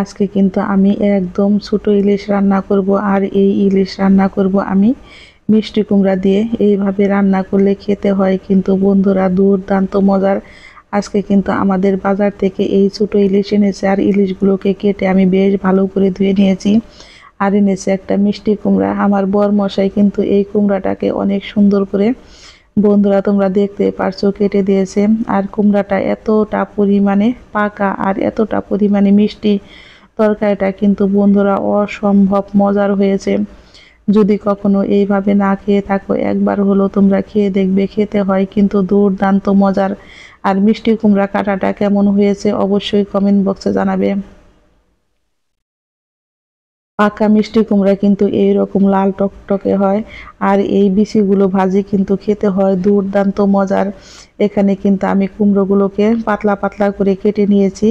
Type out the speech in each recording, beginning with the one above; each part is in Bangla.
আজকে কিন্তু আমি একদম ছোট ইলিশ রান্না করব, আর এই ইলিশ রান্না করব আমি মিষ্টি কুমড়া দিয়ে। এইভাবে রান্না করলে খেতে হয় কিন্তু বন্ধুরা দুর্দান্ত মজার। আজকে কিন্তু আমাদের বাজার থেকে এই ছোট ইলিশ এনেছে, আর ইলিশগুলোকে কেটে আমি বেশ ভালো করে ধুয়ে নিয়েছি। আর এনেছে একটা মিষ্টি কুমড়া। আমার বর মশাই কিন্তু এই কুমড়াটাকে অনেক সুন্দর করে, বন্ধুরা তোমরা দেখতে পারছো, কেটে দিয়েছে। আর কুমড়াটা এতটা পরিমাণে পাকা আর এতটা পরিমাণে মিষ্টি, তরকারিটা কিন্তু বন্ধুরা অসম্ভব মজার হয়েছে। যদি কখনো এইভাবে না খেয়ে থাকো, একবার হলো তোমরা খেয়ে দেখবে, খেতে হয় কিন্তু দুর্দান্ত মজার। আর মিষ্টি কুমড়া কাটাটা কেমন হয়েছে অবশ্যই কমেন্ট বক্সে জানাবে। পাকা মিষ্টি কুমড়া কিন্তু এইরকম লাল টকটকে হয়, আর এই বিচিগুলো ভাজি কিন্তু খেতে হয় দুর্দান্ত মজার। এখানে কিন্তু আমি কুমড়োগুলোকে পাতলা পাতলা করে কেটে নিয়েছি।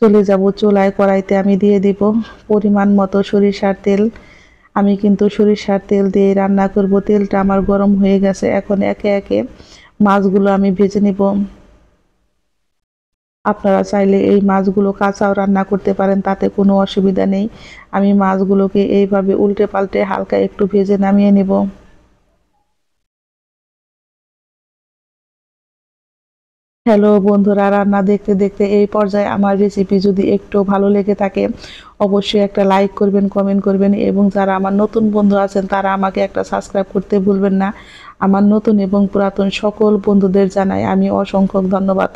চলে যাব চুলায়, কড়াইতে আমি দিয়ে দিব পরিমাণ মতো সরিষার তেল। আমি কিন্তু সরিষার তেল দিয়ে রান্না করব। তেলটা আমার গরম হয়ে গেছে, এখন একে একে মাছগুলো আমি ভেজে নিব। আপনারা চাইলে এই মাছগুলো কাঁচাও রান্না করতে পারেন, তাতে কোনো অসুবিধা নেই। আমি মাছগুলোকে এইভাবে উল্টে পাল্টে হালকা একটু ভেজে নামিয়ে নেব। হ্যালো বন্ধুরা, রান্না দেখতে দেখতে এই পর্যায়ে আমার রেসিপি যদি একটু ভালো লেগে থাকে অবশ্যই একটা লাইক করবেন, কমেন্ট করবেন, এবং যারা আমার নতুন বন্ধু আছেন তারা আমাকে একটা সাবস্ক্রাইব করতে ভুলবেন না। আমার নতুন এবং পুরাতন সকল বন্ধুদের জানাই আমি অসংখ্য ধন্যবাদ।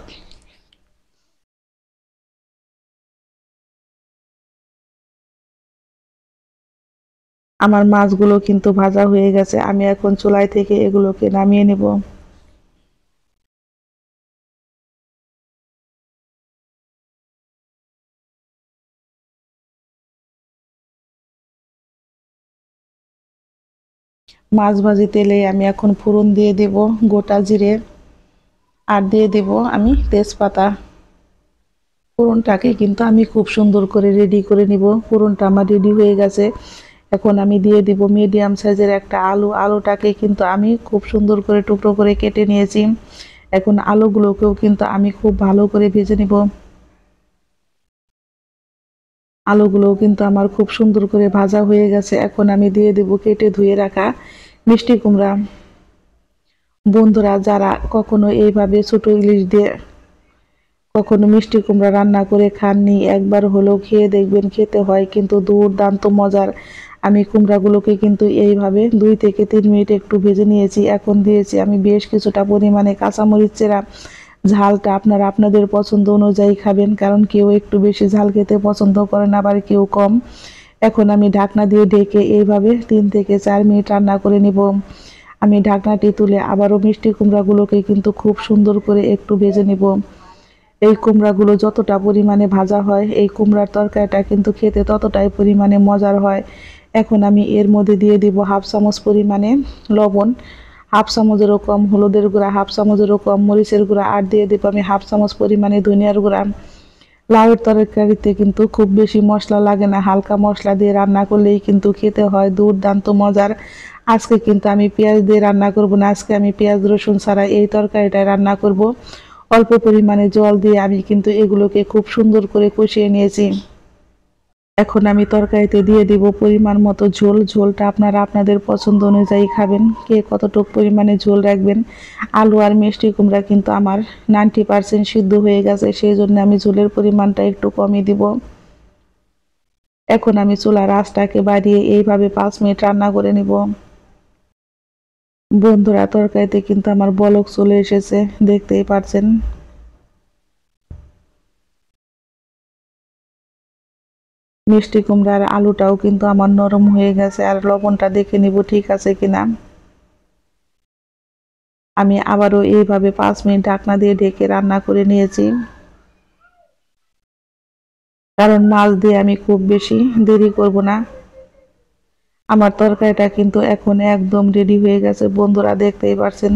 আমার মাছগুলো কিন্তু ভাজা হয়ে গেছে, আমি এখন চুলাই থেকে এগুলোকে নামিয়ে নেব। মাছ ভাজি তেলে আমি এখন ফোড়ন দিয়ে দেব গোটা জিরে, আর দিয়ে দেব আমি তেজপাতা। ফোড়নটাকে কিন্তু আমি খুব সুন্দর করে রেডি করে নিব। ফোড়নটা আমার রেডি হয়ে গেছে, এখন আমি দিয়ে দিব মিডিয়াম সাইজের একটা আলু। আলুটাকে কিন্তু আমি খুব সুন্দর করে টুকরো করে কেটে নিয়েছি। এখন আলুগুলোকেও কিন্তু আমি খুব ভালো করে ভেজে নিব। আলুগুলোও কিন্তু আমার খুব সুন্দর করে ভাজা হয়ে গেছে, এখন আমি দিয়ে দেব কেটে ধুয়ে রাখা মিষ্টি কুমড়া। বন্ধুরা যারা কখনো এইভাবে ছোট ইলিশ দিয়ে কখনো মিষ্টি কুমড়া রান্না করে খাননি, একবার হলেও খেয়ে দেখবেন, খেতে হয় কিন্তু দুর্দান্ত মজার। আমি কুমড়াগুলোকে কিন্তু এইভাবে 2 থেকে 3 মিনিট একটু ভেজে নিয়েছি। এখন দিয়েছি আমি বেশ কিছুটা পরিমাণে কাঁচামরিচ চেরা। ঝালটা আপনারা আপনাদের পছন্দ অনুযায়ী খাবেন, কারণ কেউ একটু বেশি ঝাল খেতে পছন্দ করেন, আবার কেউ কম। এখন আমি ঢাকনা দিয়ে ঢেকে এইভাবে 3 থেকে 4 মিনিট রান্না করে নিব। আমি ঢাকনাটি তুলে আবারও মিষ্টি কুমড়াগুলোকে কিন্তু খুব সুন্দর করে একটু ভেজে নিব। এই কুমড়াগুলো যতটা পরিমাণে ভাজা হয় এই কুমড়ার তরকারিটা কিন্তু খেতে ততটাই পরিমাণে মজার হয়। এখন আমি এর মধ্যে দিয়ে দিব হাফ চামচ পরিমাণে লবণ, হাফ চামচেরও কম হলুদের গুঁড়া, হাফ চামচেরও কম মরিচের গুঁড়া, আর দিয়ে দেবো আমি হাফ চামচ পরিমাণে ধনিয়ার গুঁড়া। লাউয়ের তরকারিতে কিন্তু খুব বেশি মশলা লাগে না, হালকা মশলা দিয়ে রান্না করলেই কিন্তু খেতে হয় দুর্দান্ত মজার। আজকে কিন্তু আমি পেঁয়াজ দিয়ে রান্না করব না, আজকে আমি পেঁয়াজ রসুন ছাড়া এই তরকারিটাই রান্না করব। অল্প পরিমাণে জল দিয়ে আমি কিন্তু এগুলোকে খুব সুন্দর করে কষিয়ে নিয়েছি। এখন আমি তরকারিতে দিয়ে দিব পরিমাণ মতো ঝোল। ঝোলটা আপনারা আপনাদের পছন্দ অনুযায়ী খাবেন, কে কতটুকু পরিমাণে ঝোল রাখবেন। আলু আর মিষ্টি কুমড়া কিন্তু আমার 90% সিদ্ধ হয়ে গেছে, সেই জন্য আমি ঝোলের পরিমাণটা একটু কমই দিব। এখন আমি চুলার আঁচটাকে বাড়িয়ে এইভাবে 5 মিনিট রান্না করে নিব। বন্ধুরা তরকারিতে কিন্তু আমার বলক চলে এসেছে, দেখতেই পাচ্ছেন। মিষ্টি কুমড়ার আলুটাও কিন্তু আমার নরম হয়ে গেছে, আর লবণটা দেখে নিব ঠিক আছে কিনা। আমি আবারও এইভাবে 5 মিনিট ঢাকনা দিয়ে ঢেকে রান্না করে নিয়েছি, কারণ মাছ দিয়ে আমি খুব বেশি দেরি করব না। আমার তরকারিটা কিন্তু এখন একদম রেডি হয়ে গেছে, বন্ধুরা দেখতেই পারছেন।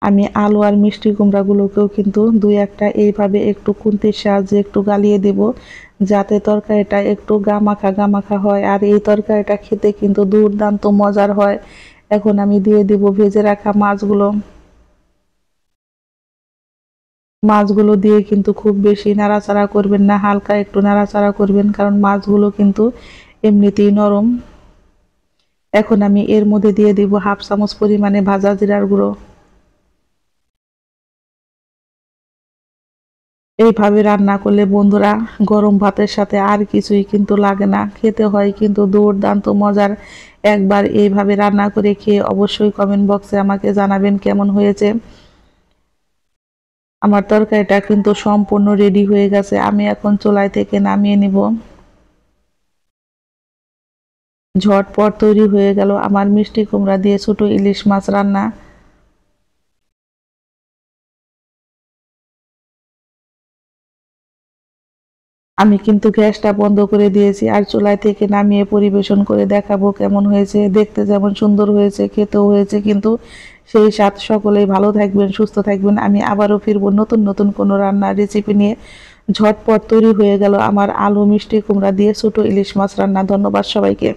আমি আলু আর মিষ্টি কুমড়াগুলোকেও কিন্তু দুই একটা এইভাবে একটু খুন্তির সাহায্যে একটু গালিয়ে দেব, যাতে তরকারিটা একটু গামাখা গামাখা হয়। আর এই তরকারিটা খেতে কিন্তু দুর্দান্ত মজার হয়। এখন আমি দিয়ে দিব ভেজে রাখা মাছগুলো। মাছগুলো দিয়ে কিন্তু খুব বেশি নাড়াচাড়া করবেন না, হালকা একটু নাড়াচাড়া করবেন, কারণ মাছগুলো কিন্তু এমনিতেই নরম। এখন আমি এর মধ্যে দিয়ে দিব হাফ চামচ পরিমাণে ভাজা জিরার গুঁড়ো। এইভাবে রান্না করলে বন্ধুরা গরম ভাতের সাথে আর কিছুই কিন্তু লাগে না, খেতে হয় কিন্তু দুর্দান্ত মজার। একবার এইভাবে রান্না করে খেয়ে অবশ্যই কমেন্ট বক্সে আমাকে জানাবেন কেমন হয়েছে। আমার তরকারিটা কিন্তু সম্পূর্ণ রেডি হয়ে গেছে, আমি এখন চুলাই থেকে নামিয়ে নিব। ঝটপট তৈরি হয়ে গেল আমার মিষ্টি কুমড়া দিয়ে ছোট ইলিশ মাছ রান্না। আমি কিন্তু গ্যাসটা বন্ধ করে দিয়েছি আর চুলাই থেকে নামিয়ে পরিবেশন করে দেখাবো কেমন হয়েছে। দেখতে যেমন সুন্দর হয়েছে, খেতেও হয়েছে কিন্তু সেই স্বাদ। সকলেই ভালো থাকবেন, সুস্থ থাকবেন। আমি আবারও ফিরবো নতুন নতুন কোনো রান্নার রেসিপি নিয়ে। ঝটপট তৈরি হয়ে গেল আমার আলু মিষ্টি কুমড়া দিয়ে ছোট ইলিশ মাছ রান্না। ধন্যবাদ সবাইকে।